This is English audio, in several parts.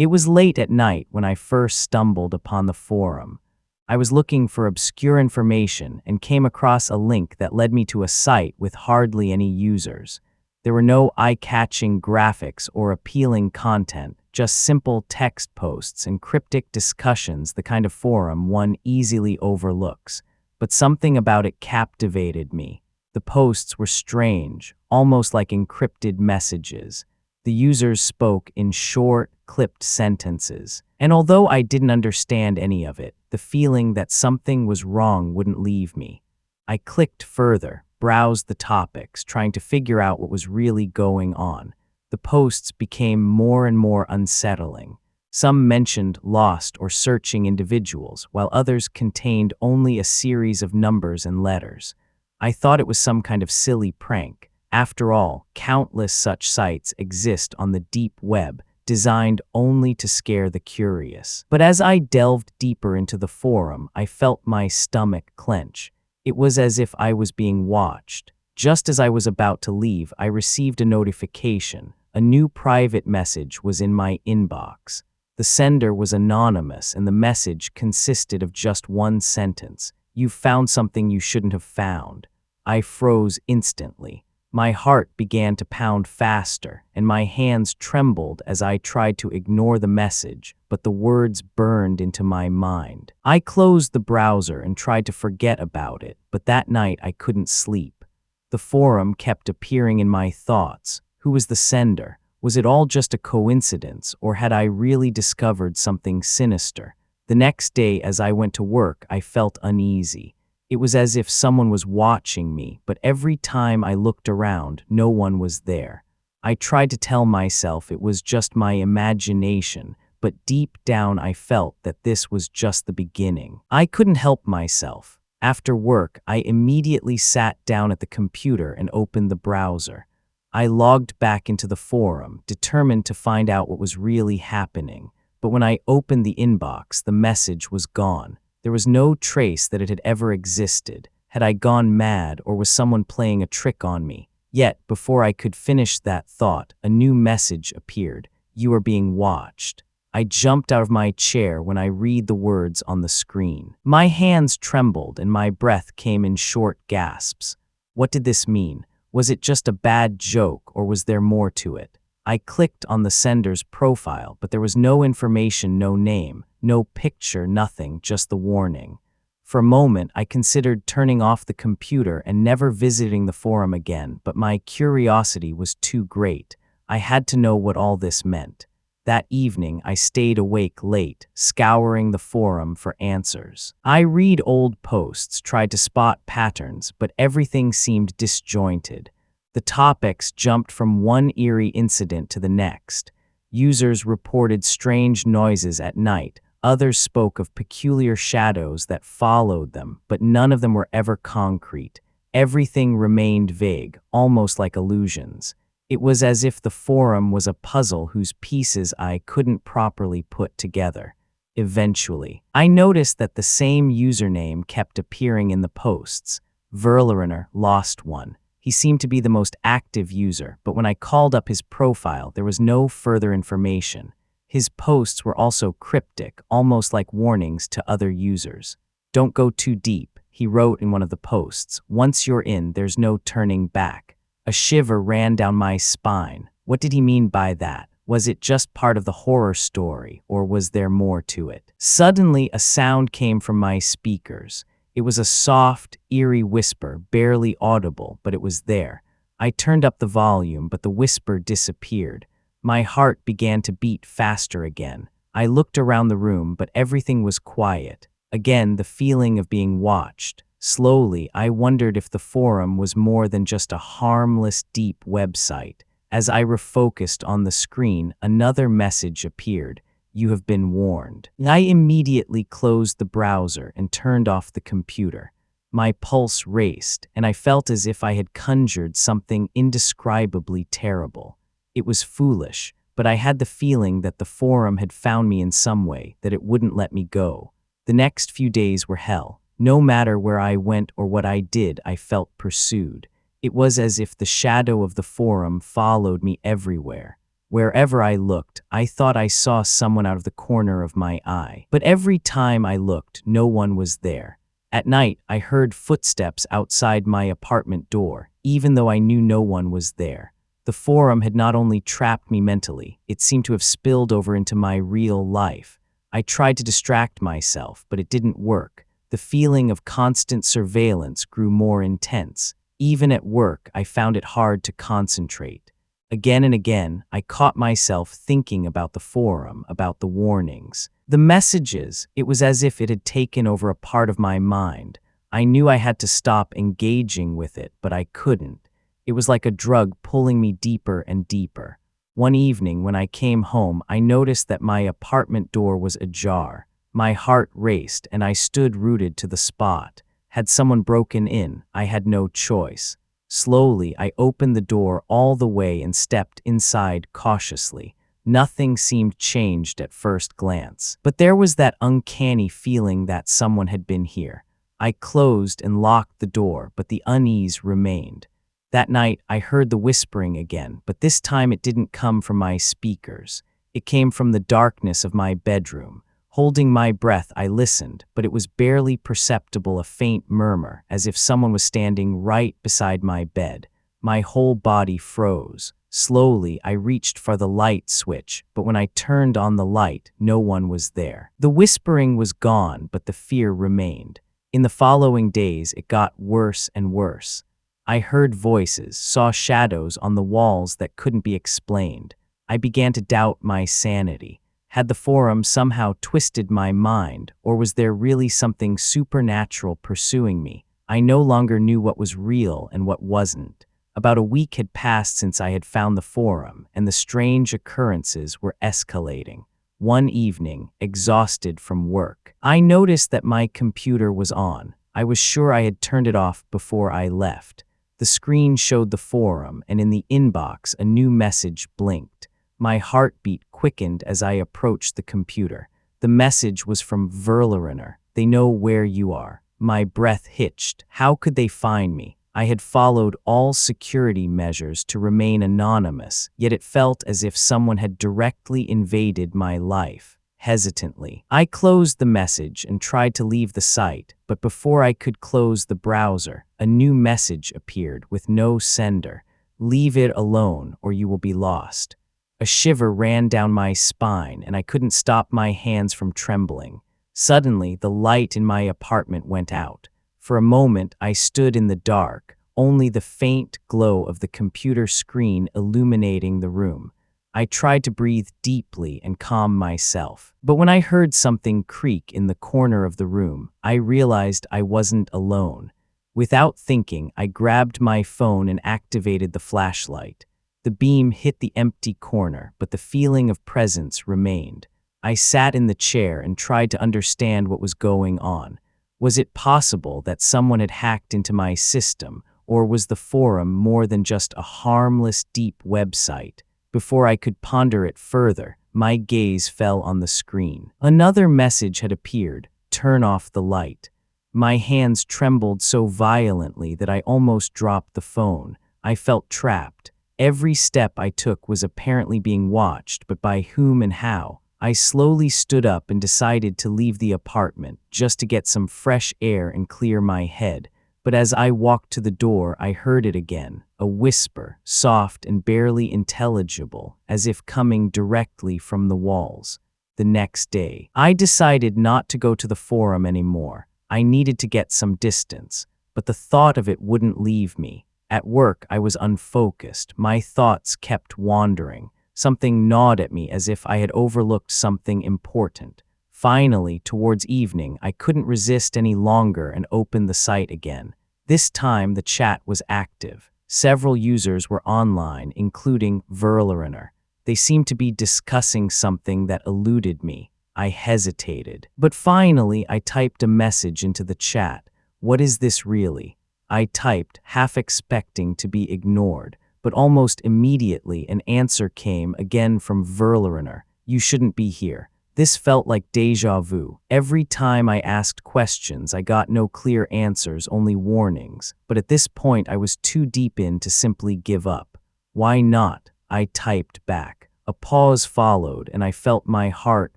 It was late at night when I first stumbled upon the forum. I was looking for obscure information and came across a link that led me to a site with hardly any users. There were no eye-catching graphics or appealing content, just simple text posts and cryptic discussions, the kind of forum one easily overlooks. But something about it captivated me. The posts were strange, almost like encrypted messages. The users spoke in short, clipped sentences. And although I didn't understand any of it, the feeling that something was wrong wouldn't leave me. I clicked further, browsed the topics, trying to figure out what was really going on. The posts became more and more unsettling. Some mentioned lost or searching individuals, while others contained only a series of numbers and letters. I thought it was some kind of silly prank. After all, countless such sites exist on the deep web, designed only to scare the curious. But as I delved deeper into the forum, I felt my stomach clench. It was as if I was being watched. Just as I was about to leave, I received a notification. A new private message was in my inbox. The sender was anonymous, and the message consisted of just one sentence. "You've found something you shouldn't have found." I froze instantly. My heart began to pound faster, and my hands trembled as I tried to ignore the message, but the words burned into my mind. I closed the browser and tried to forget about it, but that night I couldn't sleep. The forum kept appearing in my thoughts. Who was the sender? Was it all just a coincidence, or had I really discovered something sinister? The next day, as I went to work, I felt uneasy. It was as if someone was watching me, but every time I looked around, no one was there. I tried to tell myself it was just my imagination, but deep down I felt that this was just the beginning. I couldn't help myself. After work, I immediately sat down at the computer and opened the browser. I logged back into the forum, determined to find out what was really happening. But when I opened the inbox, the message was gone. There was no trace that it had ever existed. Had I gone mad, or was someone playing a trick on me? Yet, before I could finish that thought, a new message appeared. "You are being watched." I jumped out of my chair when I read the words on the screen. My hands trembled and my breath came in short gasps. What did this mean? Was it just a bad joke, or was there more to it? I clicked on the sender's profile, but there was no information, no name, no picture, nothing, just the warning. For a moment, I considered turning off the computer and never visiting the forum again, but my curiosity was too great. I had to know what all this meant. That evening, I stayed awake late, scouring the forum for answers. I read old posts, tried to spot patterns, but everything seemed disjointed. The topics jumped from one eerie incident to the next. Users reported strange noises at night. Others spoke of peculiar shadows that followed them, but none of them were ever concrete. Everything remained vague, almost like illusions. It was as if the forum was a puzzle whose pieces I couldn't properly put together. Eventually, I noticed that the same username kept appearing in the posts. Verlerunner, Lost One. He seemed to be the most active user, but when I called up his profile, there was no further information. His posts were also cryptic, almost like warnings to other users. "Don't go too deep," he wrote in one of the posts. "Once you're in, there's no turning back." A shiver ran down my spine. What did he mean by that? Was it just part of the horror story, or was there more to it? Suddenly, a sound came from my speakers. It was a soft, eerie whisper, barely audible, but it was there. I turned up the volume, but the whisper disappeared. My heart began to beat faster again. I looked around the room, but everything was quiet. Again, the feeling of being watched. Slowly, I wondered if the forum was more than just a harmless, deep website. As I refocused on the screen, another message appeared. "You have been warned." I immediately closed the browser and turned off the computer. My pulse raced, and I felt as if I had conjured something indescribably terrible. It was foolish, but I had the feeling that the forum had found me in some way, that it wouldn't let me go. The next few days were hell. No matter where I went or what I did, I felt pursued. It was as if the shadow of the forum followed me everywhere. Wherever I looked, I thought I saw someone out of the corner of my eye. But every time I looked, no one was there. At night, I heard footsteps outside my apartment door, even though I knew no one was there. The forum had not only trapped me mentally, it seemed to have spilled over into my real life. I tried to distract myself, but it didn't work. The feeling of constant surveillance grew more intense. Even at work, I found it hard to concentrate. Again and again, I caught myself thinking about the forum, about the warnings. The messages, it was as if it had taken over a part of my mind. I knew I had to stop engaging with it, but I couldn't. It was like a drug pulling me deeper and deeper. One evening, when I came home, I noticed that my apartment door was ajar. My heart raced, and I stood rooted to the spot. Had someone broken in, I had no choice. Slowly, I opened the door all the way and stepped inside cautiously. Nothing seemed changed at first glance, but there was that uncanny feeling that someone had been here. I closed and locked the door, but the unease remained. That night, I heard the whispering again, but this time it didn't come from my speakers. It came from the darkness of my bedroom. Holding my breath, I listened, but it was barely perceptible, a faint murmur, as if someone was standing right beside my bed. My whole body froze. Slowly, I reached for the light switch, but when I turned on the light, no one was there. The whispering was gone, but the fear remained. In the following days, it got worse and worse. I heard voices, saw shadows on the walls that couldn't be explained. I began to doubt my sanity. Had the forum somehow twisted my mind, or was there really something supernatural pursuing me? I no longer knew what was real and what wasn't. About a week had passed since I had found the forum, and the strange occurrences were escalating. One evening, exhausted from work, I noticed that my computer was on. I was sure I had turned it off before I left. The screen showed the forum, and in the inbox, a new message blinked. My heartbeat quickened as I approached the computer. The message was from Verleriner. They know where you are. My breath hitched. How could they find me? I had followed all security measures to remain anonymous, yet it felt as if someone had directly invaded my life. Hesitantly, I closed the message and tried to leave the site, but before I could close the browser, a new message appeared with no sender. Leave it alone or you will be lost. A shiver ran down my spine, and I couldn't stop my hands from trembling. Suddenly, the light in my apartment went out. For a moment, I stood in the dark, only the faint glow of the computer screen illuminating the room. I tried to breathe deeply and calm myself. But when I heard something creak in the corner of the room, I realized I wasn't alone. Without thinking, I grabbed my phone and activated the flashlight. The beam hit the empty corner, but the feeling of presence remained. I sat in the chair and tried to understand what was going on. Was it possible that someone had hacked into my system, or was the forum more than just a harmless deep website? Before I could ponder it further, my gaze fell on the screen. Another message had appeared: turn off the light. My hands trembled so violently that I almost dropped the phone. I felt trapped. Every step I took was apparently being watched, but by whom and how? I slowly stood up and decided to leave the apartment, just to get some fresh air and clear my head. But as I walked to the door, I heard it again, a whisper, soft and barely intelligible, as if coming directly from the walls. The next day, I decided not to go to the forum anymore. I needed to get some distance, but the thought of it wouldn't leave me. At work, I was unfocused. My thoughts kept wandering. Something gnawed at me as if I had overlooked something important. Finally, towards evening, I couldn't resist any longer and opened the site again. This time, the chat was active. Several users were online, including Verleriner. They seemed to be discussing something that eluded me. I hesitated. But finally, I typed a message into the chat. What is this really? I typed, half expecting to be ignored, but almost immediately an answer came again from Verleriner. You shouldn't be here. This felt like déjà vu. Every time I asked questions, I got no clear answers, only warnings. But at this point, I was too deep in to simply give up. Why not? I typed back. A pause followed, and I felt my heart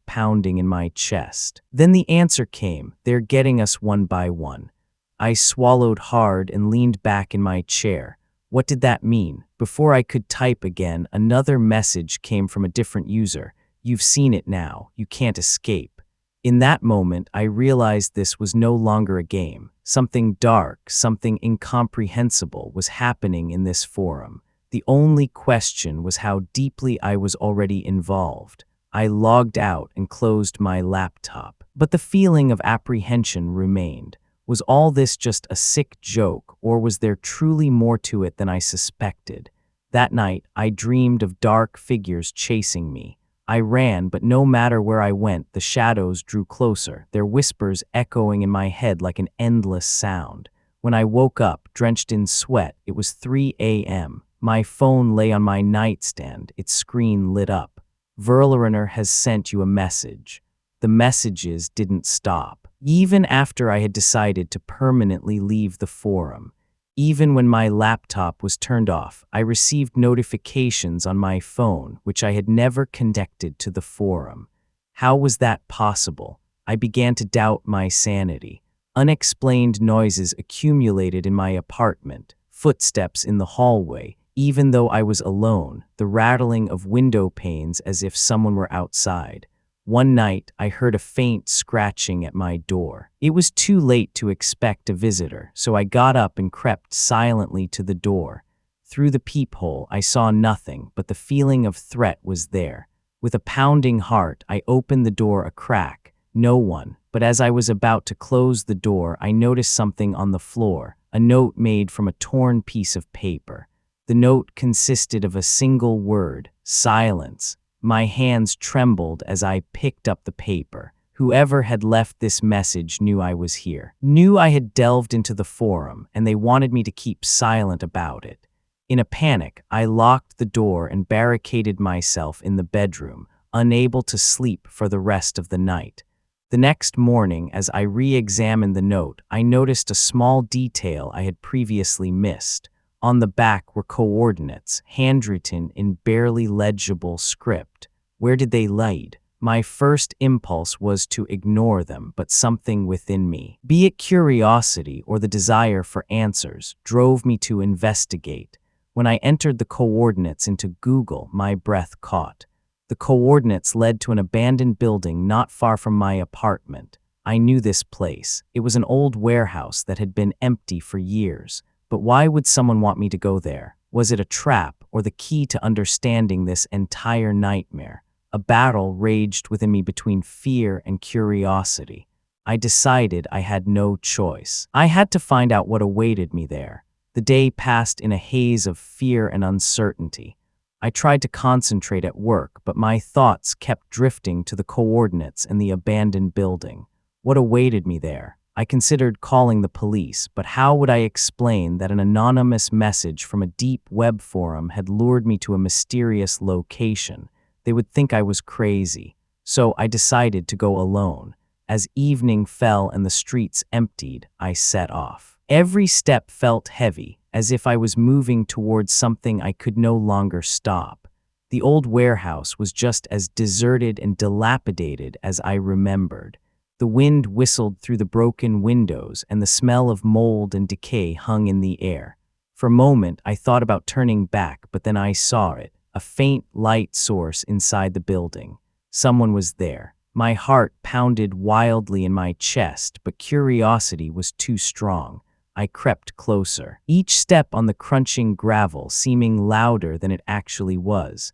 pounding in my chest. Then the answer came. They're getting us one by one. I swallowed hard and leaned back in my chair. What did that mean? Before I could type again, another message came from a different user. You've seen it now. You can't escape. In that moment, I realized this was no longer a game. Something dark, something incomprehensible was happening in this forum. The only question was how deeply I was already involved. I logged out and closed my laptop. But the feeling of apprehension remained. Was all this just a sick joke, or was there truly more to it than I suspected? That night, I dreamed of dark figures chasing me. I ran, but no matter where I went, the shadows drew closer, their whispers echoing in my head like an endless sound. When I woke up, drenched in sweat, it was 3 a.m. My phone lay on my nightstand, its screen lit up. Verlarunner has sent you a message. The messages didn't stop. Even after I had decided to permanently leave the forum. Even when my laptop was turned off, I received notifications on my phone, which I had never connected to the forum. How was that possible? I began to doubt my sanity. Unexplained noises accumulated in my apartment, footsteps in the hallway, even though I was alone, the rattling of window panes as if someone were outside. One night, I heard a faint scratching at my door. It was too late to expect a visitor, so I got up and crept silently to the door. Through the peephole, I saw nothing, but the feeling of threat was there. With a pounding heart, I opened the door a crack. No one, but as I was about to close the door, I noticed something on the floor, a note made from a torn piece of paper. The note consisted of a single word, silence. My hands trembled as I picked up the paper. Whoever had left this message knew I was here, knew I had delved into the forum, and they wanted me to keep silent about it. In a panic, I locked the door and barricaded myself in the bedroom, unable to sleep for the rest of the night. The next morning, as I re-examined the note, I noticed a small detail I had previously missed. On the back were coordinates, handwritten in barely legible script. Where did they lead? My first impulse was to ignore them, but something within me, be it curiosity or the desire for answers, drove me to investigate. When I entered the coordinates into Google, my breath caught. The coordinates led to an abandoned building not far from my apartment. I knew this place. It was an old warehouse that had been empty for years. But why would someone want me to go there? Was it a trap or the key to understanding this entire nightmare? A battle raged within me between fear and curiosity. I decided I had no choice. I had to find out what awaited me there. The day passed in a haze of fear and uncertainty. I tried to concentrate at work, but my thoughts kept drifting to the coordinates and the abandoned building. What awaited me there? I considered calling the police, but how would I explain that an anonymous message from a deep web forum had lured me to a mysterious location? They would think I was crazy. So I decided to go alone. As evening fell and the streets emptied, I set off. Every step felt heavy, as if I was moving towards something I could no longer stop. The old warehouse was just as deserted and dilapidated as I remembered. The wind whistled through the broken windows, and the smell of mold and decay hung in the air. For a moment, I thought about turning back, but then I saw it, a faint light source inside the building. Someone was there. My heart pounded wildly in my chest, but curiosity was too strong. I crept closer, each step on the crunching gravel seeming louder than it actually was.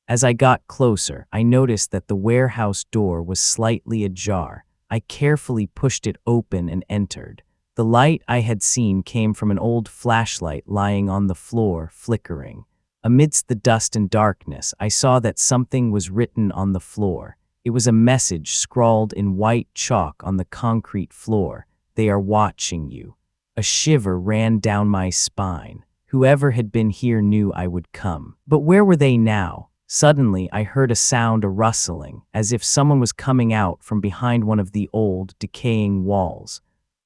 As I got closer, I noticed that the warehouse door was slightly ajar. I carefully pushed it open and entered. The light I had seen came from an old flashlight lying on the floor, flickering. Amidst the dust and darkness, I saw that something was written on the floor. It was a message scrawled in white chalk on the concrete floor. "They are watching you." A shiver ran down my spine. Whoever had been here knew I would come. But where were they now? Suddenly, I heard a sound, a rustling, as if someone was coming out from behind one of the old, decaying walls.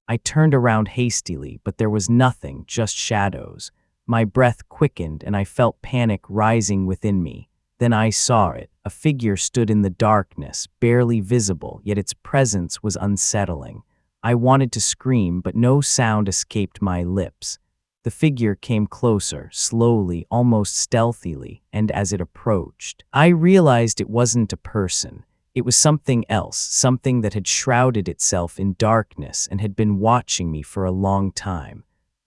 I turned around hastily, but there was nothing, just shadows. My breath quickened, and I felt panic rising within me. Then I saw it. A figure stood in the darkness, barely visible, yet its presence was unsettling. I wanted to scream, but no sound escaped my lips. The figure came closer, slowly, almost stealthily, and as it approached, I realized it wasn't a person. It was something else, something that had shrouded itself in darkness and had been watching me for a long time.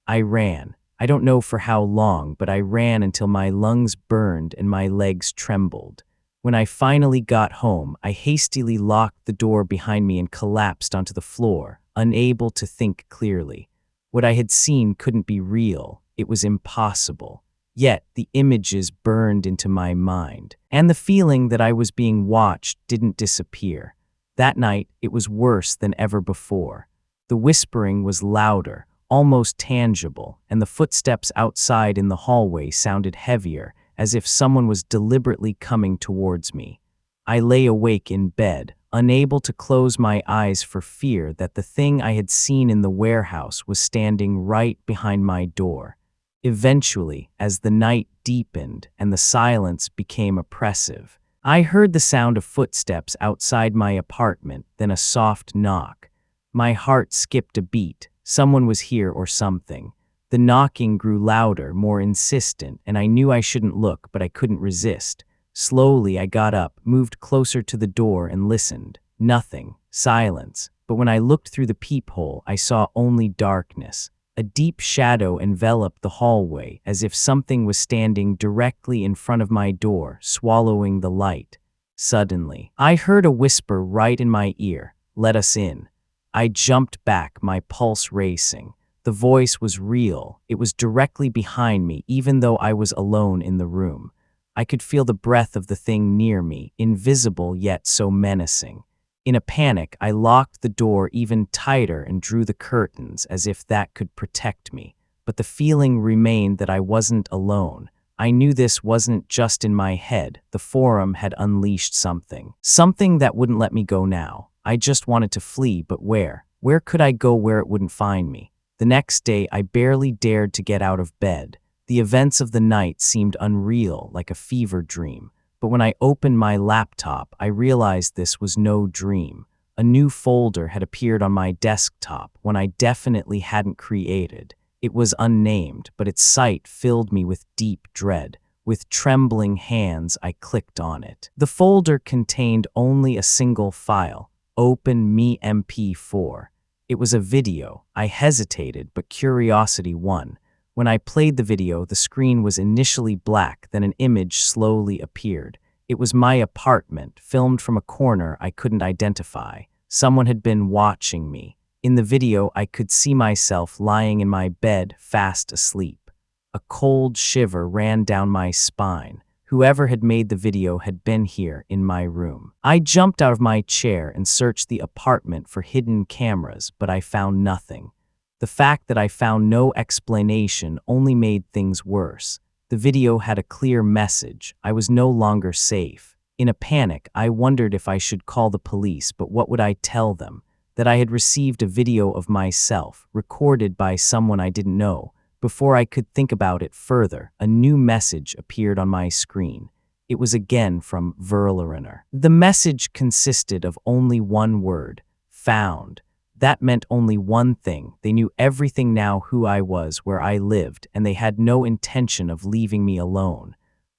I ran. I don't know for how long, but I ran until my lungs burned and my legs trembled. When I finally got home, I hastily locked the door behind me and collapsed onto the floor, unable to think clearly. What I had seen couldn't be real. It was impossible. Yet the images burned into my mind, and the feeling that I was being watched didn't disappear. That night, it was worse than ever before. The whispering was louder, almost tangible, and the footsteps outside in the hallway sounded heavier, as if someone was deliberately coming towards me. I lay awake in bed, unable to close my eyes for fear that the thing I had seen in the warehouse was standing right behind my door. Eventually, as the night deepened and the silence became oppressive, I heard the sound of footsteps outside my apartment, then a soft knock. My heart skipped a beat. Someone was here or something. The knocking grew louder, more insistent, and I knew I shouldn't look, but I couldn't resist. Slowly, I got up, moved closer to the door, and listened. Nothing. Silence. But when I looked through the peephole, I saw only darkness. A deep shadow enveloped the hallway, as if something was standing directly in front of my door, swallowing the light. Suddenly, I heard a whisper right in my ear, "Let us in." I jumped back, my pulse racing. The voice was real. It was directly behind me, even though I was alone in the room. I could feel the breath of the thing near me, invisible yet so menacing. In a panic, I locked the door even tighter and drew the curtains as if that could protect me. But the feeling remained that I wasn't alone. I knew this wasn't just in my head. The forum had unleashed something. Something that wouldn't let me go now. I just wanted to flee, but where? Where could I go where it wouldn't find me? The next day, I barely dared to get out of bed. The events of the night seemed unreal, like a fever dream. But when I opened my laptop, I realized this was no dream. A new folder had appeared on my desktop, one I definitely hadn't created. It was unnamed, but its sight filled me with deep dread. With trembling hands, I clicked on it. The folder contained only a single file, Open Me MP4. It was a video. I hesitated, but curiosity won. When I played the video, the screen was initially black, then an image slowly appeared. It was my apartment, filmed from a corner I couldn't identify. Someone had been watching me. In the video, I could see myself lying in my bed, fast asleep. A cold shiver ran down my spine. Whoever had made the video had been here in my room. I jumped out of my chair and searched the apartment for hidden cameras, but I found nothing. The fact that I found no explanation only made things worse. The video had a clear message. I was no longer safe. In a panic, I wondered if I should call the police, but what would I tell them? That I had received a video of myself, recorded by someone I didn't know. Before I could think about it further, a new message appeared on my screen. It was again from Verlarener. The message consisted of only one word, found. That meant only one thing. They knew everything now, who I was, where I lived, and they had no intention of leaving me alone.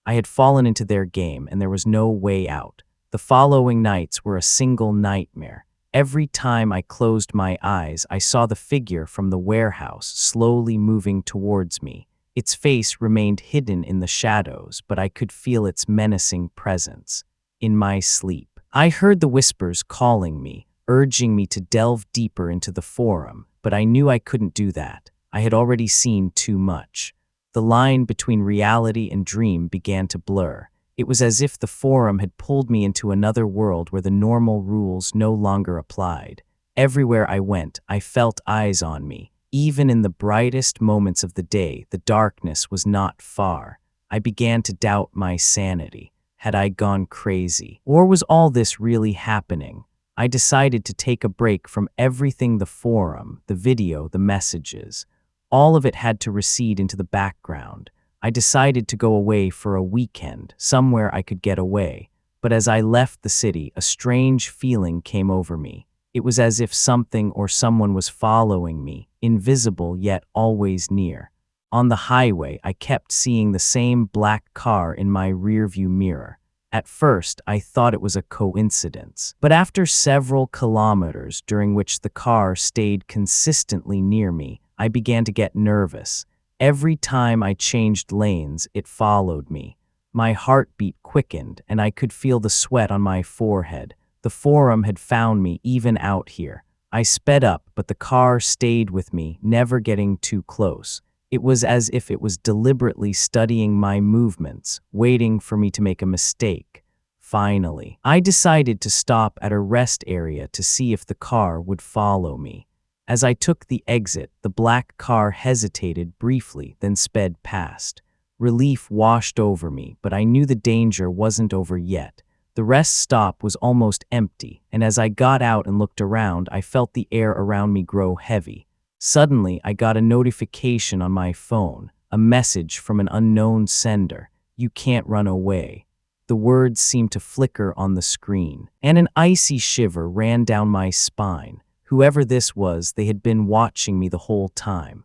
I had fallen into their game, and there was no way out. The following nights were a single nightmare. Every time I closed my eyes, I saw the figure from the warehouse slowly moving towards me. Its face remained hidden in the shadows, but I could feel its menacing presence. In my sleep, I heard the whispers calling me, urging me to delve deeper into the forum, but I knew I couldn't do that. I had already seen too much. The line between reality and dream began to blur. It was as if the forum had pulled me into another world where the normal rules no longer applied. Everywhere I went, I felt eyes on me. Even in the brightest moments of the day, the darkness was not far. I began to doubt my sanity. Had I gone crazy? Or was all this really happening? I decided to take a break from everything: the forum, the video, the messages. All of it had to recede into the background. I decided to go away for a weekend, somewhere I could get away. But as I left the city, a strange feeling came over me. It was as if something or someone was following me, invisible yet always near. On the highway, I kept seeing the same black car in my rearview mirror. At first, I thought it was a coincidence. But after several kilometers during which the car stayed consistently near me, I began to get nervous. Every time I changed lanes, it followed me. My heartbeat quickened, and I could feel the sweat on my forehead. The Forum had found me even out here. I sped up, but the car stayed with me, never getting too close. It was as if it was deliberately studying my movements, waiting for me to make a mistake. Finally, I decided to stop at a rest area to see if the car would follow me. As I took the exit, the black car hesitated briefly, then sped past. Relief washed over me, but I knew the danger wasn't over yet. The rest stop was almost empty, and as I got out and looked around, I felt the air around me grow heavy. Suddenly, I got a notification on my phone, a message from an unknown sender. "You can't run away." The words seemed to flicker on the screen, and an icy shiver ran down my spine. Whoever this was, they had been watching me the whole time.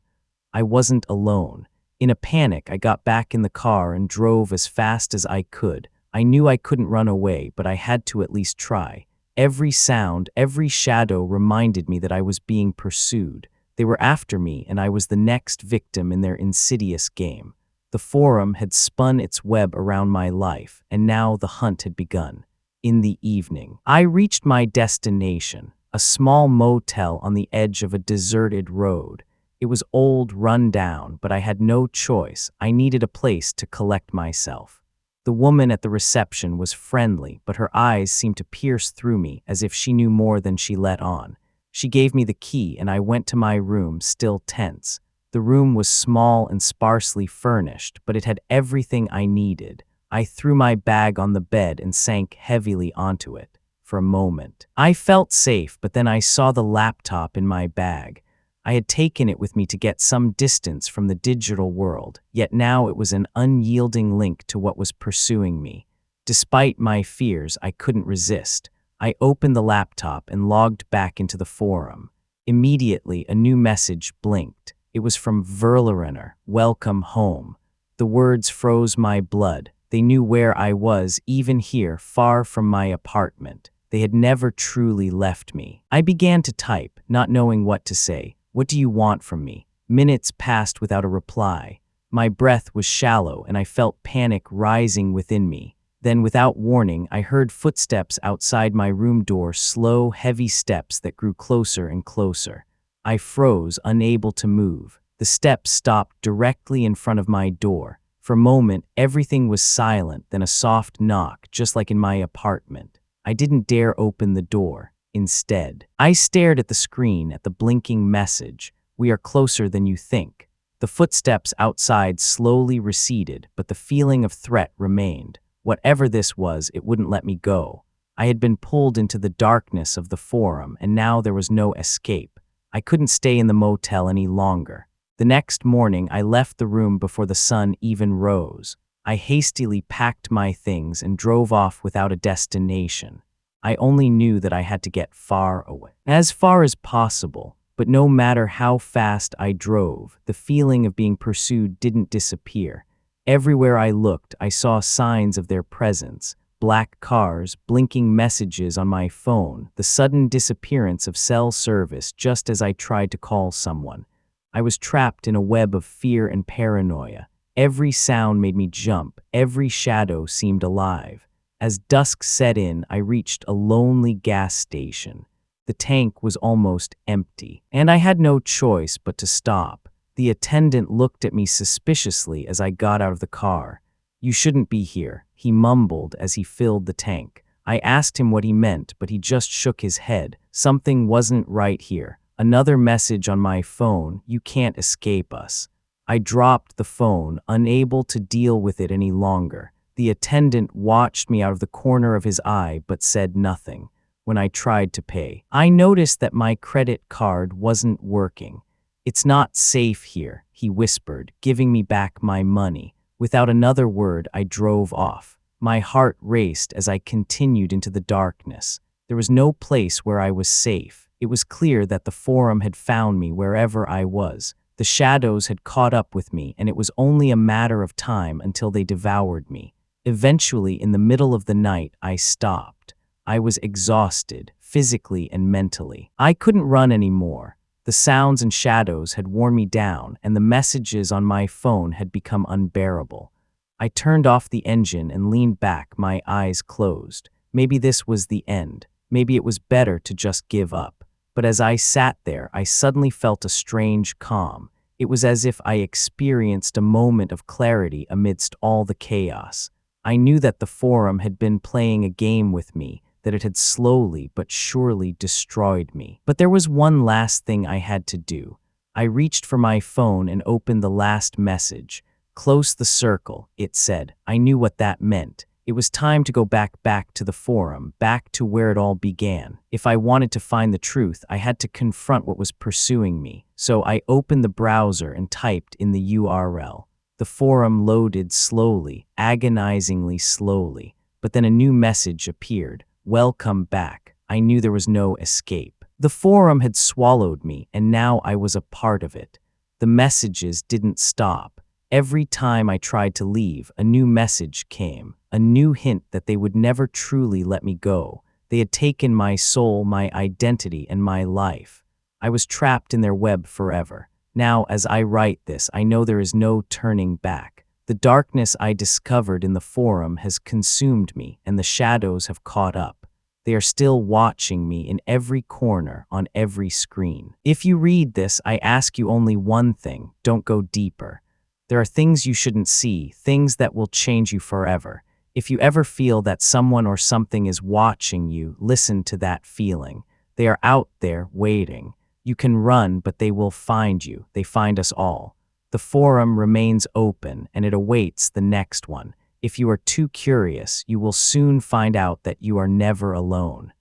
I wasn't alone. In a panic, I got back in the car and drove as fast as I could. I knew I couldn't run away, but I had to at least try. Every sound, every shadow reminded me that I was being pursued. They were after me, and I was the next victim in their insidious game. The Forum had spun its web around my life, and now the hunt had begun. In the evening, I reached my destination, a small motel on the edge of a deserted road. It was old, run down, but I had no choice. I needed a place to collect myself. The woman at the reception was friendly, but her eyes seemed to pierce through me as if she knew more than she let on. She gave me the key, and I went to my room, still tense. The room was small and sparsely furnished, but it had everything I needed. I threw my bag on the bed and sank heavily onto it. For a moment, I felt safe, but then I saw the laptop in my bag. I had taken it with me to get some distance from the digital world, yet now it was an unyielding link to what was pursuing me. Despite my fears, I couldn't resist. I opened the laptop and logged back into the Forum. Immediately, a new message blinked. It was from Verlarener, "Welcome home." The words froze my blood. They knew where I was, even here, far from my apartment. They had never truly left me. I began to type, not knowing what to say. "What do you want from me?" Minutes passed without a reply. My breath was shallow, and I felt panic rising within me. Then, without warning, I heard footsteps outside my room door, slow, heavy steps that grew closer and closer. I froze, unable to move. The steps stopped directly in front of my door. For a moment, everything was silent, then a soft knock, just like in my apartment. I didn't dare open the door. Instead, I stared at the screen, at the blinking message. "We are closer than you think." The footsteps outside slowly receded, but the feeling of threat remained. Whatever this was, it wouldn't let me go. I had been pulled into the darkness of the Forum, and now there was no escape. I couldn't stay in the motel any longer. The next morning, I left the room before the sun even rose. I hastily packed my things and drove off without a destination. I only knew that I had to get far away, as far as possible. But no matter how fast I drove, the feeling of being pursued didn't disappear. Everywhere I looked, I saw signs of their presence. Black cars, blinking messages on my phone, the sudden disappearance of cell service just as I tried to call someone. I was trapped in a web of fear and paranoia. Every sound made me jump, every shadow seemed alive. As dusk set in, I reached a lonely gas station. The tank was almost empty, and I had no choice but to stop. The attendant looked at me suspiciously as I got out of the car. "You shouldn't be here," he mumbled as he filled the tank. I asked him what he meant, but he just shook his head. Something wasn't right here. Another message on my phone: "You can't escape us." I dropped the phone, unable to deal with it any longer. The attendant watched me out of the corner of his eye but said nothing. When I tried to pay, I noticed that my credit card wasn't working. "It's not safe here," he whispered, giving me back my money. Without another word, I drove off. My heart raced as I continued into the darkness. There was no place where I was safe. It was clear that the forum had found me wherever I was. The shadows had caught up with me, and it was only a matter of time until they devoured me. Eventually, in the middle of the night, I stopped. I was exhausted, physically and mentally. I couldn't run anymore. The sounds and shadows had worn me down, and the messages on my phone had become unbearable. I turned off the engine and leaned back, my eyes closed. Maybe this was the end. Maybe it was better to just give up. But as I sat there, I suddenly felt a strange calm. It was as if I experienced a moment of clarity amidst all the chaos. I knew that the forum had been playing a game with me, that it had slowly but surely destroyed me. But there was one last thing I had to do. I reached for my phone and opened the last message. Close the circle, it said. I knew what that meant. It was time to go back to the forum, back to where it all began. If I wanted to find the truth, I had to confront what was pursuing me. So I opened the browser and typed in the URL. The forum loaded slowly, agonizingly slowly. But then a new message appeared. Welcome back. I knew there was no escape. The forum had swallowed me, and now I was a part of it. The messages didn't stop. Every time I tried to leave, a new message came, a new hint that they would never truly let me go. They had taken my soul, my identity, and my life. I was trapped in their web forever. Now, as I write this, I know there is no turning back. The darkness I discovered in the forum has consumed me, and the shadows have caught up. They are still watching me in every corner, on every screen. If you read this, I ask you only one thing: don't go deeper. There are things you shouldn't see, things that will change you forever. If you ever feel that someone or something is watching you, listen to that feeling. They are out there waiting. You can run, but they will find you. They find us all. The forum remains open, and it awaits the next one. If you are too curious, you will soon find out that you are never alone.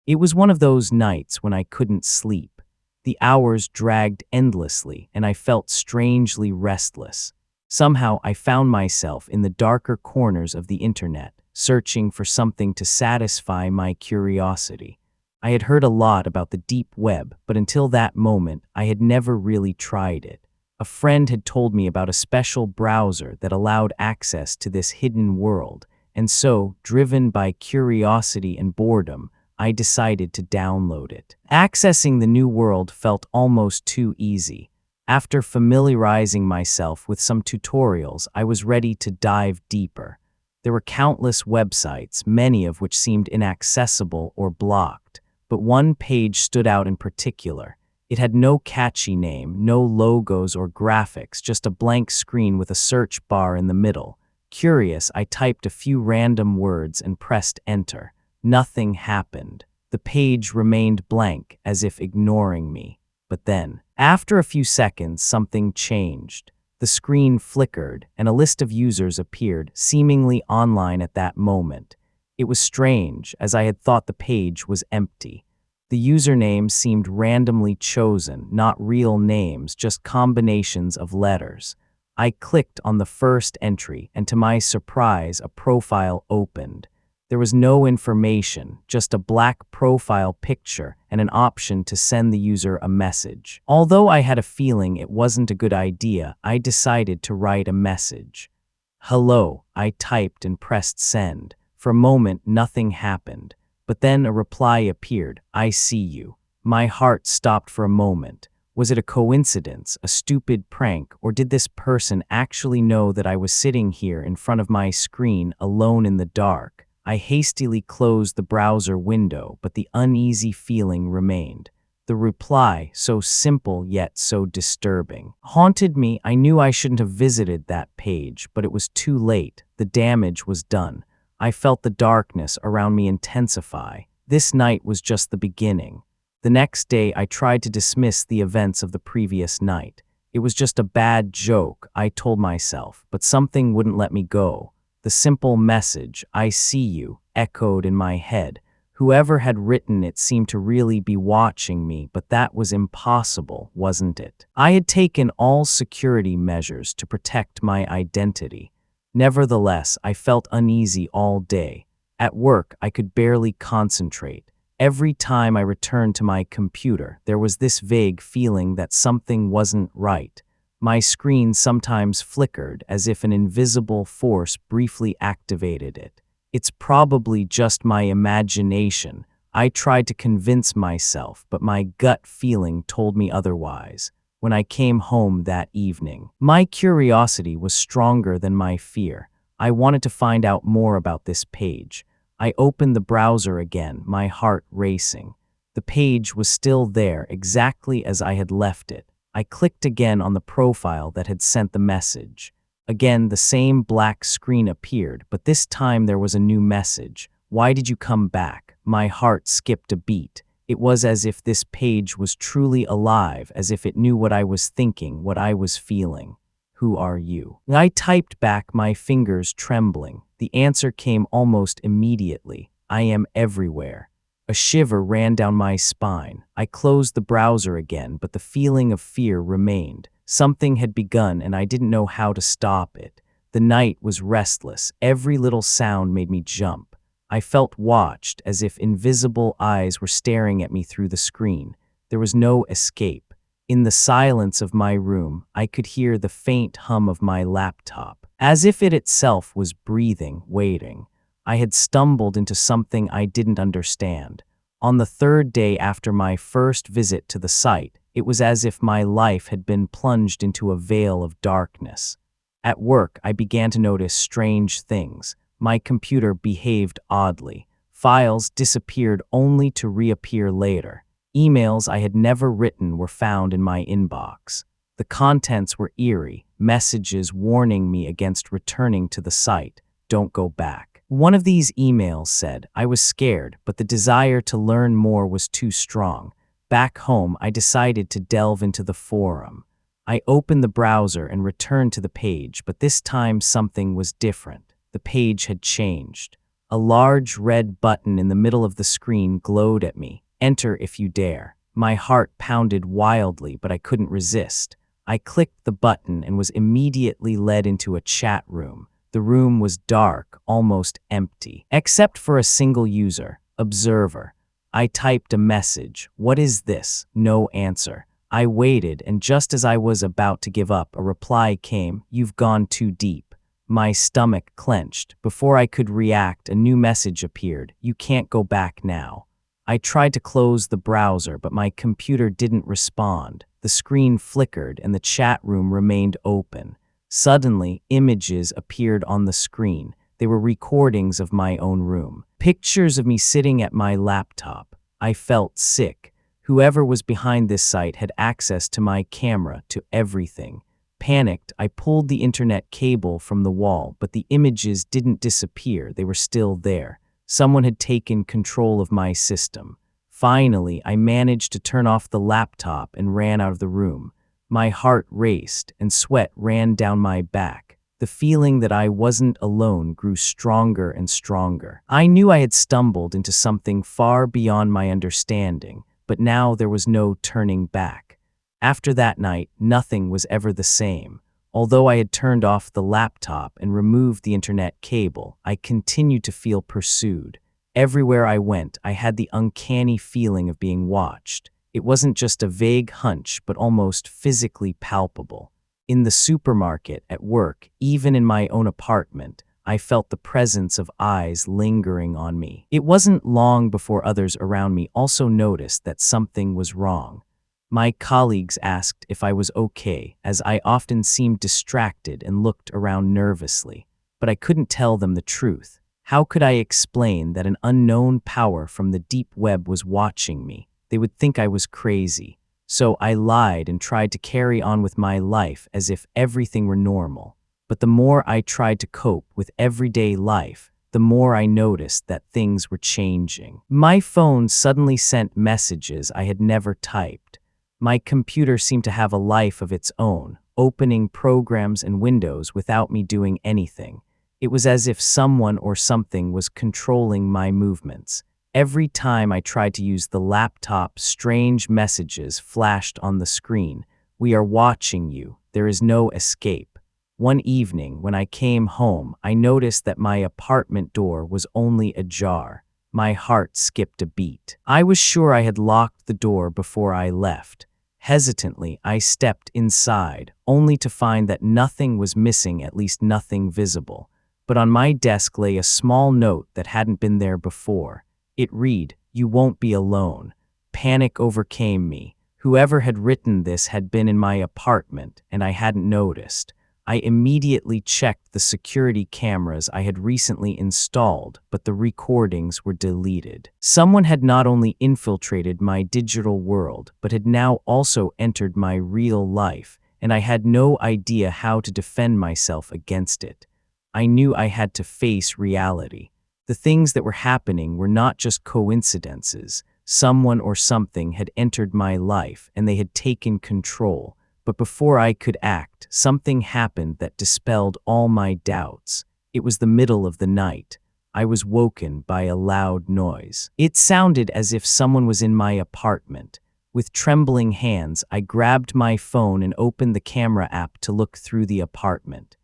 It was one of those nights when I couldn't sleep. The hours dragged endlessly, and I felt strangely restless. Somehow, I found myself in the darker corners of the internet, searching for something to satisfy my curiosity. I had heard a lot about the deep web, but until that moment, I had never really tried it. A friend had told me about a special browser that allowed access to this hidden world, and so, driven by curiosity and boredom, I decided to download it. Accessing the new world felt almost too easy. After familiarizing myself with some tutorials, I was ready to dive deeper. There were countless websites, many of which seemed inaccessible or blocked. But one page stood out in particular. It had no catchy name, no logos or graphics, just a blank screen with a search bar in the middle. Curious, I typed a few random words and pressed enter. Nothing happened. The page remained blank, as if ignoring me. But then, after a few seconds, something changed. The screen flickered, and a list of users appeared, seemingly online at that moment. It was strange, as I had thought the page was empty. The usernames seemed randomly chosen, not real names, just combinations of letters. I clicked on the first entry, and to my surprise, a profile opened. There was no information, just a black profile picture and an option to send the user a message. Although I had a feeling it wasn't a good idea, I decided to write a message. "Hello," I typed and pressed send. For a moment, nothing happened. But then a reply appeared. "I see you." My heart stopped for a moment. Was it a coincidence, a stupid prank, or did this person actually know that I was sitting here in front of my screen alone in the dark? I hastily closed the browser window, but the uneasy feeling remained. The reply, so simple yet so disturbing, haunted me. I knew I shouldn't have visited that page, but it was too late. The damage was done. I felt the darkness around me intensify. This night was just the beginning. The next day, I tried to dismiss the events of the previous night. It was just a bad joke, I told myself, but something wouldn't let me go. The simple message, "I see you," echoed in my head. Whoever had written it seemed to really be watching me, but that was impossible, wasn't it? I had taken all security measures to protect my identity. Nevertheless, I felt uneasy all day. At work, I could barely concentrate. Every time I returned to my computer, there was this vague feeling that something wasn't right. My screen sometimes flickered as if an invisible force briefly activated it. It's probably just my imagination. I tried to convince myself, but my gut feeling told me otherwise. When I came home that evening, my curiosity was stronger than my fear. I wanted to find out more about this page. I opened the browser again, my heart racing. The page was still there, exactly as I had left it. I clicked again on the profile that had sent the message. Again, the same black screen appeared, but this time there was a new message. "Why did you come back?" My heart skipped a beat. It was as if this page was truly alive, as if it knew what I was thinking, what I was feeling. "Who are you?" I typed back, my fingers trembling. The answer came almost immediately. "I am everywhere." A shiver ran down my spine. I closed the browser again, but the feeling of fear remained. Something had begun and I didn't know how to stop it. The night was restless. Every little sound made me jump. I felt watched, as if invisible eyes were staring at me through the screen. There was no escape. In the silence of my room, I could hear the faint hum of my laptop, as if it itself was breathing, waiting. I had stumbled into something I didn't understand. On the third day after my first visit to the site, it was as if my life had been plunged into a veil of darkness. At work, I began to notice strange things. My computer behaved oddly. Files disappeared only to reappear later. Emails I had never written were found in my inbox. The contents were eerie, messages warning me against returning to the site. "Don't go back." One of these emails said, "I was scared, but the desire to learn more was too strong." Back home, I decided to delve into the forum. I opened the browser and returned to the page, but this time something was different. The page had changed. A large red button in the middle of the screen glowed at me. "Enter if you dare." My heart pounded wildly, but I couldn't resist. I clicked the button and was immediately led into a chat room. The room was dark, almost empty, except for a single user, Observer. I typed a message. "What is this?" No answer. I waited, and just as I was about to give up, a reply came. "You've gone too deep." My stomach clenched. Before I could react, a new message appeared. "You can't go back now." I tried to close the browser, but my computer didn't respond. The screen flickered and the chat room remained open. Suddenly, images appeared on the screen. They were recordings of my own room. Pictures of me sitting at my laptop. I felt sick. Whoever was behind this site had access to my camera, to everything. Panicked, I pulled the internet cable from the wall, but the images didn't disappear. They were still there. Someone had taken control of my system. Finally, I managed to turn off the laptop and ran out of the room. My heart raced and sweat ran down my back. The feeling that I wasn't alone grew stronger and stronger. I knew I had stumbled into something far beyond my understanding, but now there was no turning back. After that night, nothing was ever the same. Although I had turned off the laptop and removed the internet cable, I continued to feel pursued. Everywhere I went, I had the uncanny feeling of being watched. It wasn't just a vague hunch, but almost physically palpable. In the supermarket, at work, even in my own apartment, I felt the presence of eyes lingering on me. It wasn't long before others around me also noticed that something was wrong. My colleagues asked if I was okay, as I often seemed distracted and looked around nervously. But I couldn't tell them the truth. How could I explain that an unknown power from the deep web was watching me? They would think I was crazy. So I lied and tried to carry on with my life as if everything were normal. But the more I tried to cope with everyday life, the more I noticed that things were changing. My phone suddenly sent messages I had never typed. My computer seemed to have a life of its own, opening programs and windows without me doing anything. It was as if someone or something was controlling my movements. Every time I tried to use the laptop, strange messages flashed on the screen. We are watching you. There is no escape. One evening, when I came home, I noticed that my apartment door was only ajar. My heart skipped a beat. I was sure I had locked the door before I left. Hesitantly, I stepped inside, only to find that nothing was missing, at least nothing visible. But on my desk lay a small note that hadn't been there before. It read, "You won't be alone." Panic overcame me. Whoever had written this had been in my apartment, and I hadn't noticed. I immediately checked the security cameras I had recently installed, but the recordings were deleted. Someone had not only infiltrated my digital world, but had now also entered my real life, and I had no idea how to defend myself against it. I knew I had to face reality. The things that were happening were not just coincidences. Someone or something had entered my life, and they had taken control. But before I could act, something happened that dispelled all my doubts. It was the middle of the night. I was woken by a loud noise. It sounded as if someone was in my apartment. With trembling hands, I grabbed my phone and opened the camera app to look through the apartment.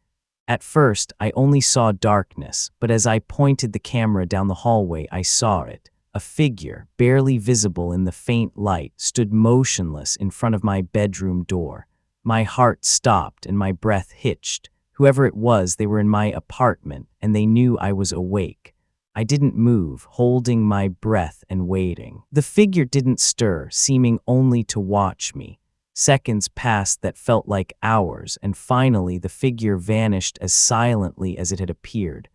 At first, I only saw darkness, but as I pointed the camera down the hallway, I saw it. A figure, barely visible in the faint light, stood motionless in front of my bedroom door. My heart stopped and my breath hitched. Whoever it was, they were in my apartment, and they knew I was awake. I didn't move, holding my breath and waiting. The figure didn't stir, seeming only to watch me. Seconds passed that felt like hours, and finally the figure vanished as silently as it had appeared.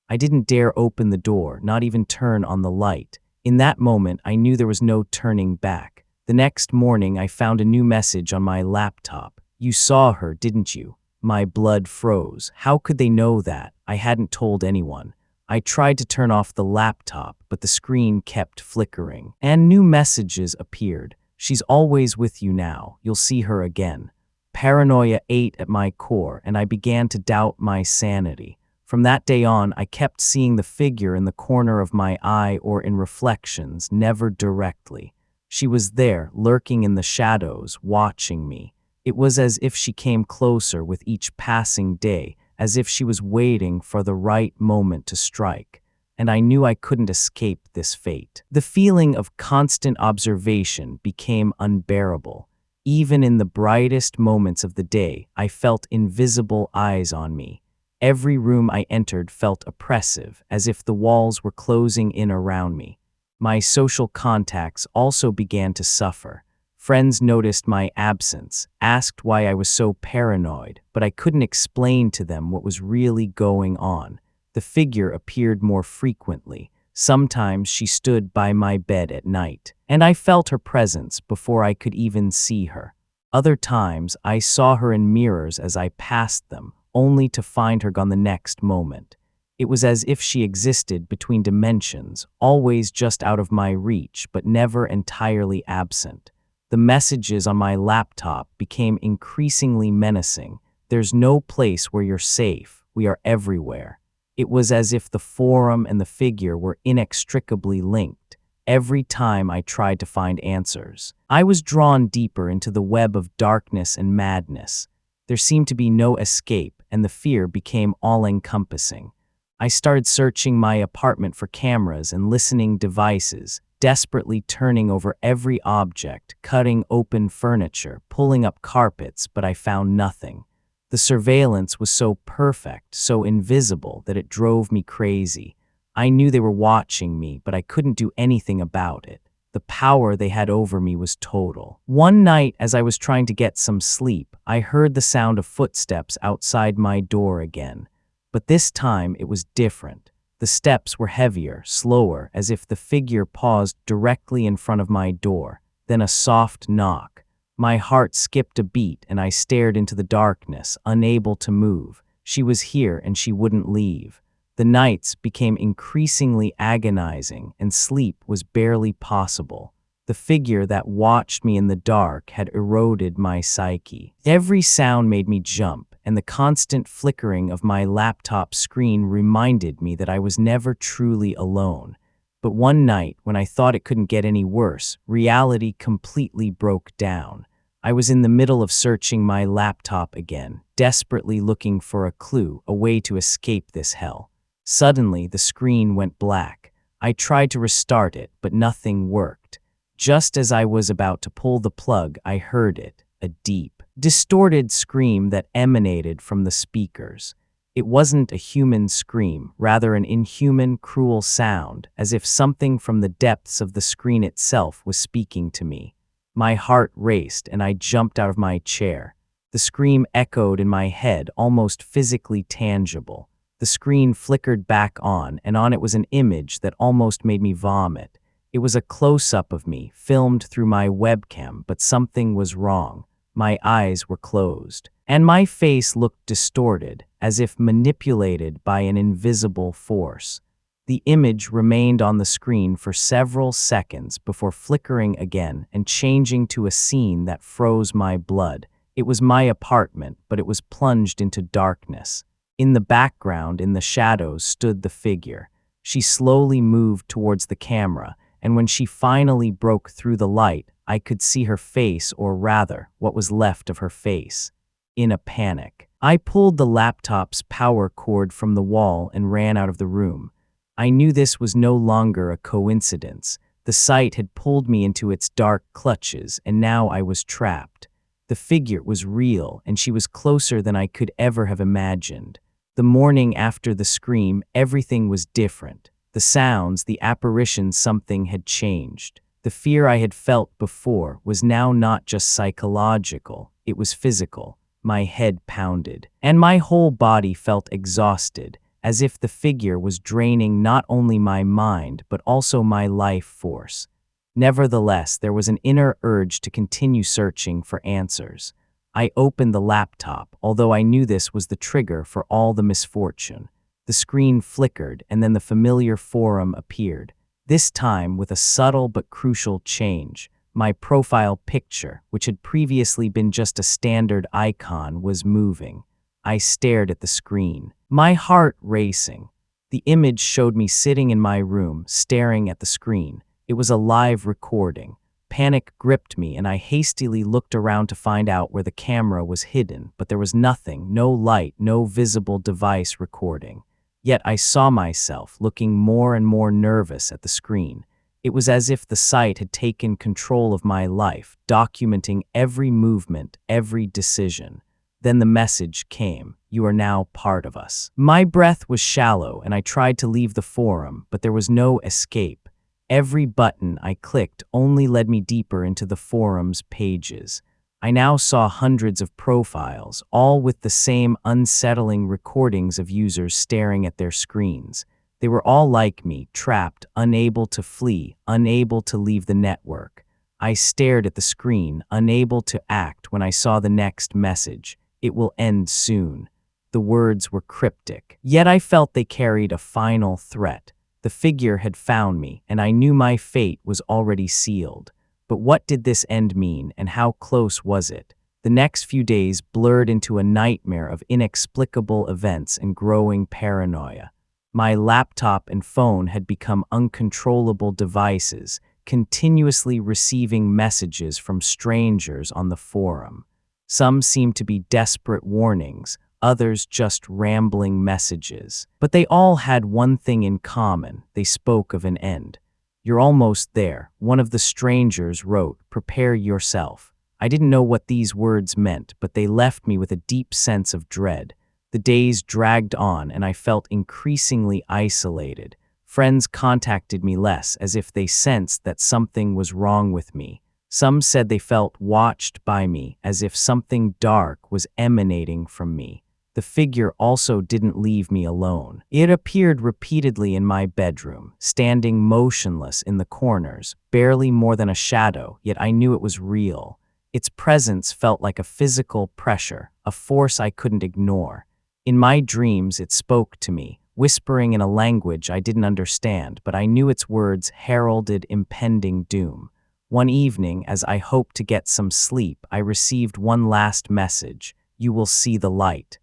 I didn't dare open the door, not even turn on the light. In that moment, I knew there was no turning back. The next morning, I found a new message on my laptop. "You saw her, didn't you?" My blood froze. How could they know that? I hadn't told anyone. I tried to turn off the laptop, but the screen kept flickering. And new messages appeared. "She's always with you now. You'll see her again." Paranoia ate at my core, and I began to doubt my sanity. From that day on, I kept seeing the figure in the corner of my eye or in reflections, never directly. She was there, lurking in the shadows, watching me. It was as if she came closer with each passing day, as if she was waiting for the right moment to strike. And I knew I couldn't escape this fate. The feeling of constant observation became unbearable. Even in the brightest moments of the day, I felt invisible eyes on me. Every room I entered felt oppressive, as if the walls were closing in around me. My social contacts also began to suffer. Friends noticed my absence, asked why I was so paranoid, but I couldn't explain to them what was really going on. The figure appeared more frequently. Sometimes she stood by my bed at night, and I felt her presence before I could even see her. Other times, I saw her in mirrors as I passed them, only to find her gone the next moment. It was as if she existed between dimensions, always just out of my reach, but never entirely absent. The messages on my laptop became increasingly menacing. "There's no place where you're safe. We are everywhere." It was as if the forum and the figure were inextricably linked. Every time I tried to find answers, I was drawn deeper into the web of darkness and madness. There seemed to be no escape, and the fear became all-encompassing. I started searching my apartment for cameras and listening devices, desperately turning over every object, cutting open furniture, pulling up carpets, but I found nothing. The surveillance was so perfect, so invisible, that it drove me crazy. I knew they were watching me, but I couldn't do anything about it. The power they had over me was total. One night, as I was trying to get some sleep, I heard the sound of footsteps outside my door again. But this time, it was different. The steps were heavier, slower, as if the figure paused directly in front of my door. Then a soft knock. My heart skipped a beat, and I stared into the darkness, unable to move. She was here, and she wouldn't leave. The nights became increasingly agonizing, and sleep was barely possible. The figure that watched me in the dark had eroded my psyche. Every sound made me jump, and the constant flickering of my laptop screen reminded me that I was never truly alone. But one night, when I thought it couldn't get any worse, reality completely broke down. I was in the middle of searching my laptop again, desperately looking for a clue, a way to escape this hell. Suddenly, the screen went black. I tried to restart it, but nothing worked. Just as I was about to pull the plug, I heard it, a deep, distorted scream that emanated from the speakers. It wasn't a human scream, rather an inhuman, cruel sound, as if something from the depths of the screen itself was speaking to me. My heart raced and I jumped out of my chair. The scream echoed in my head, almost physically tangible. The screen flickered back on, and on it was an image that almost made me vomit. It was a close-up of me, filmed through my webcam, but something was wrong. My eyes were closed, and my face looked distorted, as if manipulated by an invisible force. The image remained on the screen for several seconds before flickering again and changing to a scene that froze my blood. It was my apartment, but it was plunged into darkness. In the background, in the shadows, stood the figure. She slowly moved towards the camera, and when she finally broke through the light, I could see her face, or rather, what was left of her face. In a panic, I pulled the laptop's power cord from the wall and ran out of the room. I knew this was no longer a coincidence. The sight had pulled me into its dark clutches, and now I was trapped. The figure was real, and she was closer than I could ever have imagined. The morning after the scream, everything was different. The sounds, the apparitions, something had changed. The fear I had felt before was now not just psychological, it was physical. My head pounded, and my whole body felt exhausted, as if the figure was draining not only my mind but also my life force. Nevertheless, there was an inner urge to continue searching for answers. I opened the laptop, although I knew this was the trigger for all the misfortune. The screen flickered, and then the familiar forum appeared. This time with a subtle but crucial change. My profile picture, which had previously been just a standard icon, was moving. I stared at the screen, my heart racing. The image showed me sitting in my room, staring at the screen. It was a live recording. Panic gripped me, and I hastily looked around to find out where the camera was hidden, but there was nothing, no light, no visible device recording. Yet I saw myself looking more and more nervous at the screen. It was as if the sight had taken control of my life, documenting every movement, every decision. Then the message came, "You are now part of us." My breath was shallow, and I tried to leave the forum, but there was no escape. Every button I clicked only led me deeper into the forum's pages. I now saw hundreds of profiles, all with the same unsettling recordings of users staring at their screens. They were all like me, trapped, unable to flee, unable to leave the network. I stared at the screen, unable to act when I saw the next message. "It will end soon." The words were cryptic, yet I felt they carried a final threat. The figure had found me, and I knew my fate was already sealed. But what did this end mean, and how close was it? The next few days blurred into a nightmare of inexplicable events and growing paranoia. My laptop and phone had become uncontrollable devices, continuously receiving messages from strangers on the forum. Some seemed to be desperate warnings, others just rambling messages. But they all had one thing in common: they spoke of an end. "You're almost there," one of the strangers wrote. "Prepare yourself." I didn't know what these words meant, but they left me with a deep sense of dread. The days dragged on, and I felt increasingly isolated. Friends contacted me less, as if they sensed that something was wrong with me. Some said they felt watched by me, as if something dark was emanating from me. The figure also didn't leave me alone. It appeared repeatedly in my bedroom, standing motionless in the corners, barely more than a shadow, yet I knew it was real. Its presence felt like a physical pressure, a force I couldn't ignore. In my dreams, it spoke to me, whispering in a language I didn't understand, but I knew its words heralded impending doom. One evening, as I hoped to get some sleep, I received one last message: "You will see the light."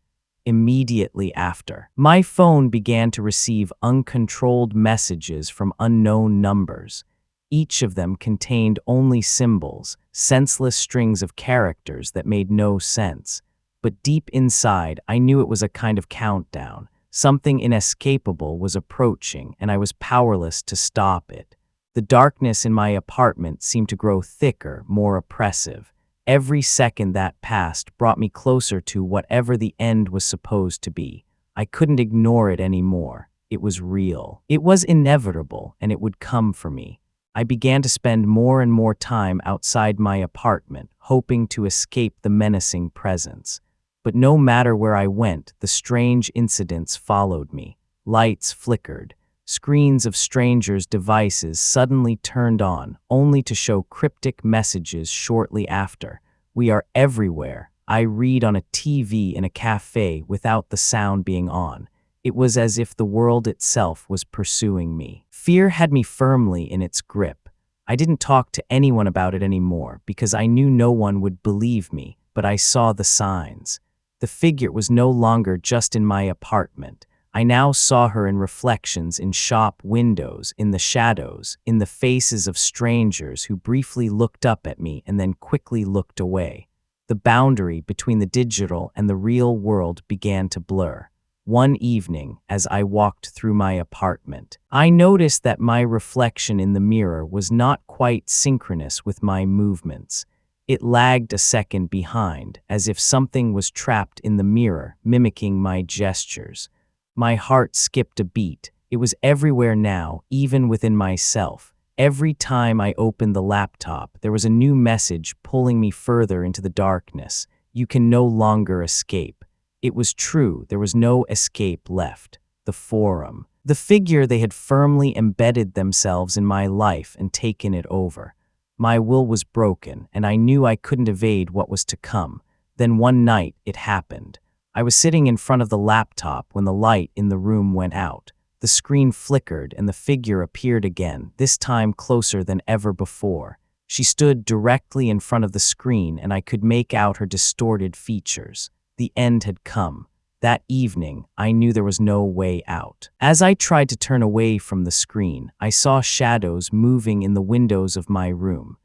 Immediately after, my phone began to receive uncontrolled messages from unknown numbers. Each of them contained only symbols, senseless strings of characters that made no sense. But deep inside, I knew it was a kind of countdown. Something inescapable was approaching, and I was powerless to stop it. The darkness in my apartment seemed to grow thicker, more oppressive. Every second that passed brought me closer to whatever the end was supposed to be. I couldn't ignore it anymore. It was real. It was inevitable, and it would come for me. I began to spend more and more time outside my apartment, hoping to escape the menacing presence. But no matter where I went, the strange incidents followed me. Lights flickered. Screens of strangers' devices suddenly turned on, only to show cryptic messages shortly after. "We are everywhere," I read on a TV in a cafe without the sound being on. It was as if the world itself was pursuing me. Fear had me firmly in its grip. I didn't talk to anyone about it anymore because I knew no one would believe me, but I saw the signs. The figure was no longer just in my apartment. I now saw her in reflections in shop windows, in the shadows, in the faces of strangers who briefly looked up at me and then quickly looked away. The boundary between the digital and the real world began to blur. One evening, as I walked through my apartment, I noticed that my reflection in the mirror was not quite synchronous with my movements. It lagged a second behind, as if something was trapped in the mirror, mimicking my gestures. My heart skipped a beat. It was everywhere now, even within myself. Every time I opened the laptop, there was a new message pulling me further into the darkness. "You can no longer escape." It was true, there was no escape left. The forum. The figure they had firmly embedded themselves in my life and taken it over. My will was broken, and I knew I couldn't evade what was to come. Then one night, it happened. I was sitting in front of the laptop when the light in the room went out. The screen flickered and the figure appeared again, this time closer than ever before. She stood directly in front of the screen and I could make out her distorted features. The end had come. That evening, I knew there was no way out. As I tried to turn away from the screen, I saw shadows moving in the windows of my room.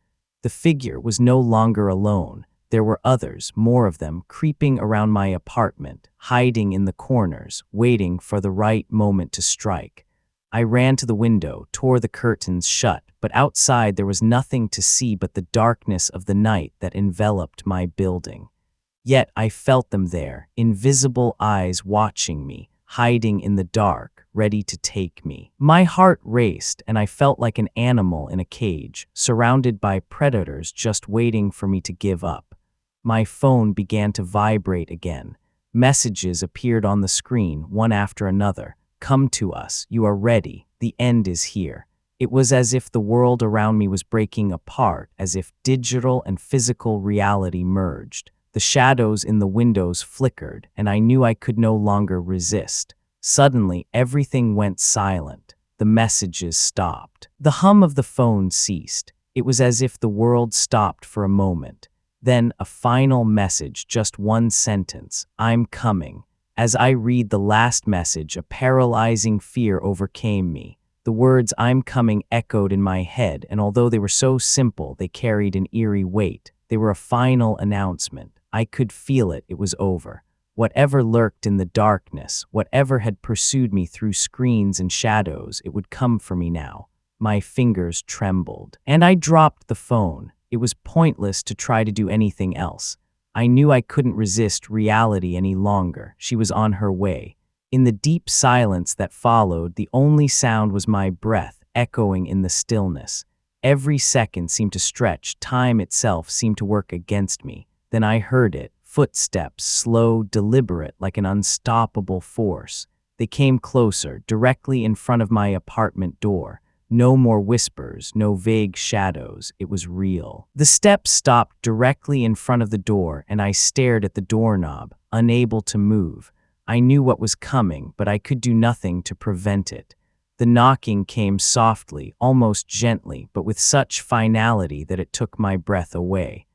The figure was no longer alone. There were others, more of them, creeping around my apartment, hiding in the corners, waiting for the right moment to strike. I ran to the window, tore the curtains shut, but outside there was nothing to see but the darkness of the night that enveloped my building. Yet I felt them there, invisible eyes watching me, hiding in the dark, ready to take me. My heart raced, and I felt like an animal in a cage, surrounded by predators just waiting for me to give up. My phone began to vibrate again. Messages appeared on the screen, one after another. "Come to us. You are ready. The end is here." It was as if the world around me was breaking apart, as if digital and physical reality merged. The shadows in the windows flickered, and I knew I could no longer resist. Suddenly, everything went silent. The messages stopped. The hum of the phone ceased. It was as if the world stopped for a moment. Then a final message, just one sentence: "I'm coming." As I read the last message, a paralyzing fear overcame me. The words "I'm coming" echoed in my head, and although they were so simple, they carried an eerie weight. They were a final announcement. I could feel it. It was over. Whatever lurked in the darkness, whatever had pursued me through screens and shadows, it would come for me now. My fingers trembled, and I dropped the phone. It was pointless to try to do anything else. I knew I couldn't resist reality any longer. She was on her way. In the deep silence that followed, the only sound was my breath echoing in the stillness. Every second seemed to stretch. Time itself seemed to work against me. Then I heard it, footsteps, slow, deliberate, like an unstoppable force. They came closer, directly in front of my apartment door. No more whispers, no vague shadows. It was real. The steps stopped directly in front of the door, and I stared at the doorknob, unable to move. I knew what was coming, but I could do nothing to prevent it. The knocking came softly, almost gently, but with such finality that it took my breath away.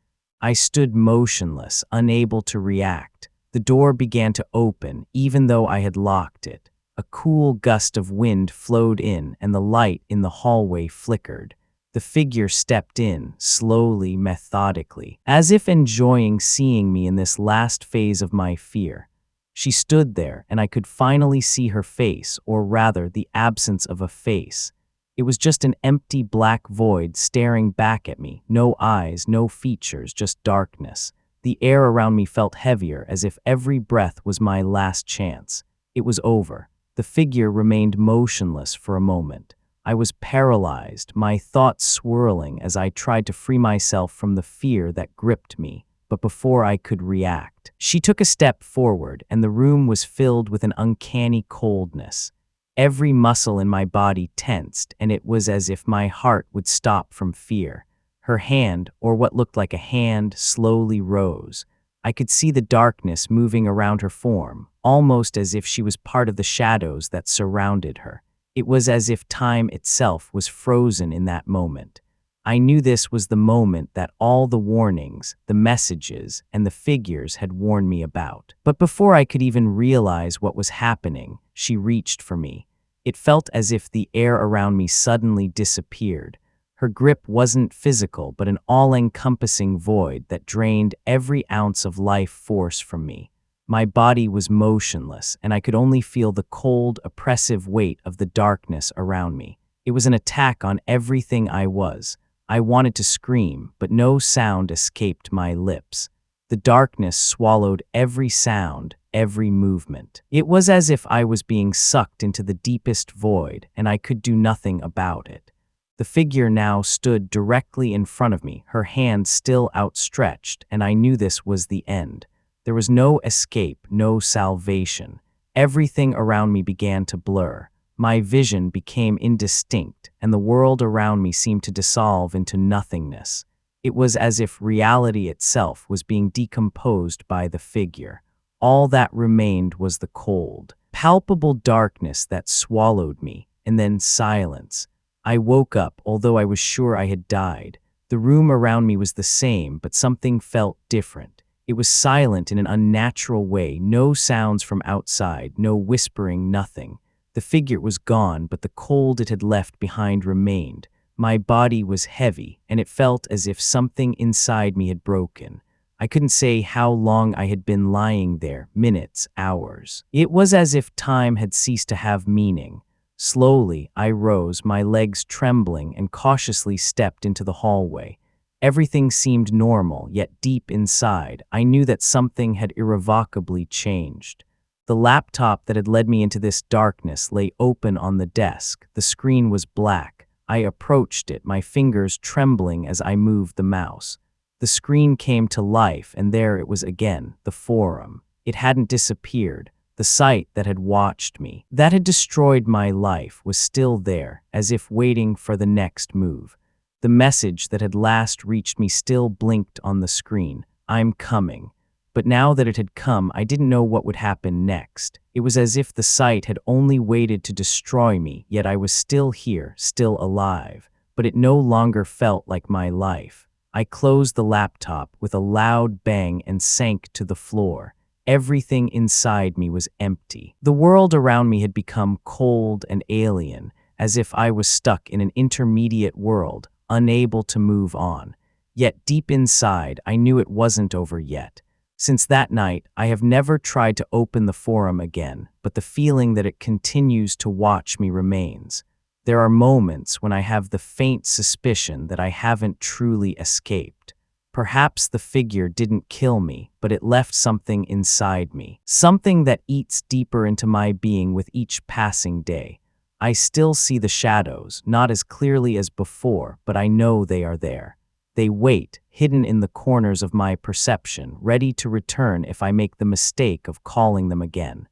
I stood motionless, unable to react. The door began to open, even though I had locked it. A cool gust of wind flowed in, and the light in the hallway flickered. The figure stepped in, slowly, methodically, as if enjoying seeing me in this last phase of my fear. She stood there, and I could finally see her face, or rather, the absence of a face. It was just an empty black void staring back at me. No eyes, no features, just darkness. The air around me felt heavier, as if every breath was my last chance. It was over. The figure remained motionless for a moment. I was paralyzed, my thoughts swirling as I tried to free myself from the fear that gripped me. But before I could react, she took a step forward, and the room was filled with an uncanny coldness. Every muscle in my body tensed, and it was as if my heart would stop from fear. Her hand, or what looked like a hand, slowly rose. I could see the darkness moving around her form, almost as if she was part of the shadows that surrounded her. It was as if time itself was frozen in that moment. I knew this was the moment that all the warnings, the messages, and the figures had warned me about. But before I could even realize what was happening, she reached for me. It felt as if the air around me suddenly disappeared. Her grip wasn't physical, but an all-encompassing void that drained every ounce of life force from me. My body was motionless, and I could only feel the cold, oppressive weight of the darkness around me. It was an attack on everything I was. I wanted to scream, but no sound escaped my lips. The darkness swallowed every sound, every movement. It was as if I was being sucked into the deepest void, and I could do nothing about it. The figure now stood directly in front of me, her hand still outstretched, and I knew this was the end. There was no escape, no salvation. Everything around me began to blur. My vision became indistinct, and the world around me seemed to dissolve into nothingness. It was as if reality itself was being decomposed by the figure. All that remained was the cold, palpable darkness that swallowed me, and then silence. I woke up, although I was sure I had died. The room around me was the same, but something felt different. It was silent in an unnatural way, no sounds from outside, no whispering, nothing. The figure was gone, but the cold it had left behind remained. My body was heavy, and it felt as if something inside me had broken. I couldn't say how long I had been lying there, minutes, hours. It was as if time had ceased to have meaning. Slowly, I rose, my legs trembling, and cautiously stepped into the hallway. Everything seemed normal, yet deep inside, I knew that something had irrevocably changed. The laptop that had led me into this darkness lay open on the desk. The screen was black. I approached it, my fingers trembling as I moved the mouse. The screen came to life, and there it was again, the forum. It hadn't disappeared. The site that had watched me, that had destroyed my life, was still there, as if waiting for the next move. The message that had last reached me still blinked on the screen. I'm coming. But now that it had come, I didn't know what would happen next. It was as if the site had only waited to destroy me, yet I was still here, still alive. But it no longer felt like my life. I closed the laptop with a loud bang and sank to the floor. Everything inside me was empty. The world around me had become cold and alien, as if I was stuck in an intermediate world, unable to move on. Yet deep inside, I knew it wasn't over yet. Since that night, I have never tried to open the forum again, but the feeling that it continues to watch me remains. There are moments when I have the faint suspicion that I haven't truly escaped. Perhaps the figure didn't kill me, but it left something inside me, something that eats deeper into my being with each passing day. I still see the shadows, not as clearly as before, but I know they are there. They wait, hidden in the corners of my perception, ready to return if I make the mistake of calling them again.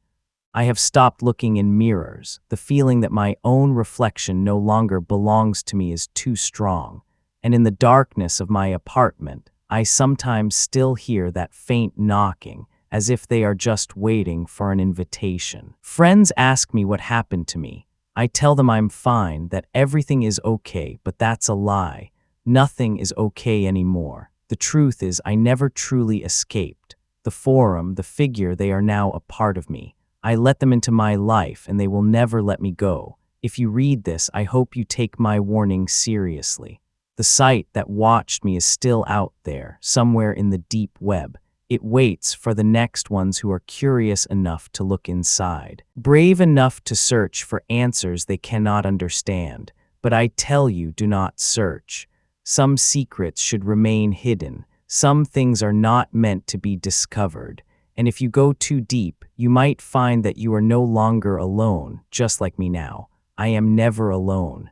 I have stopped looking in mirrors. The feeling that my own reflection no longer belongs to me is too strong. And in the darkness of my apartment, I sometimes still hear that faint knocking, as if they are just waiting for an invitation. Friends ask me what happened to me. I tell them I'm fine, that everything is okay, but that's a lie. Nothing is okay anymore. The truth is, I never truly escaped. The forum, the figure, they are now a part of me. I let them into my life and they will never let me go. If you read this, I hope you take my warning seriously. The site that watched me is still out there, somewhere in the deep web. It waits for the next ones who are curious enough to look inside, brave enough to search for answers they cannot understand. But I tell you, do not search. Some secrets should remain hidden. Some things are not meant to be discovered. And if you go too deep, you might find that you are no longer alone, just like me now. I am never alone.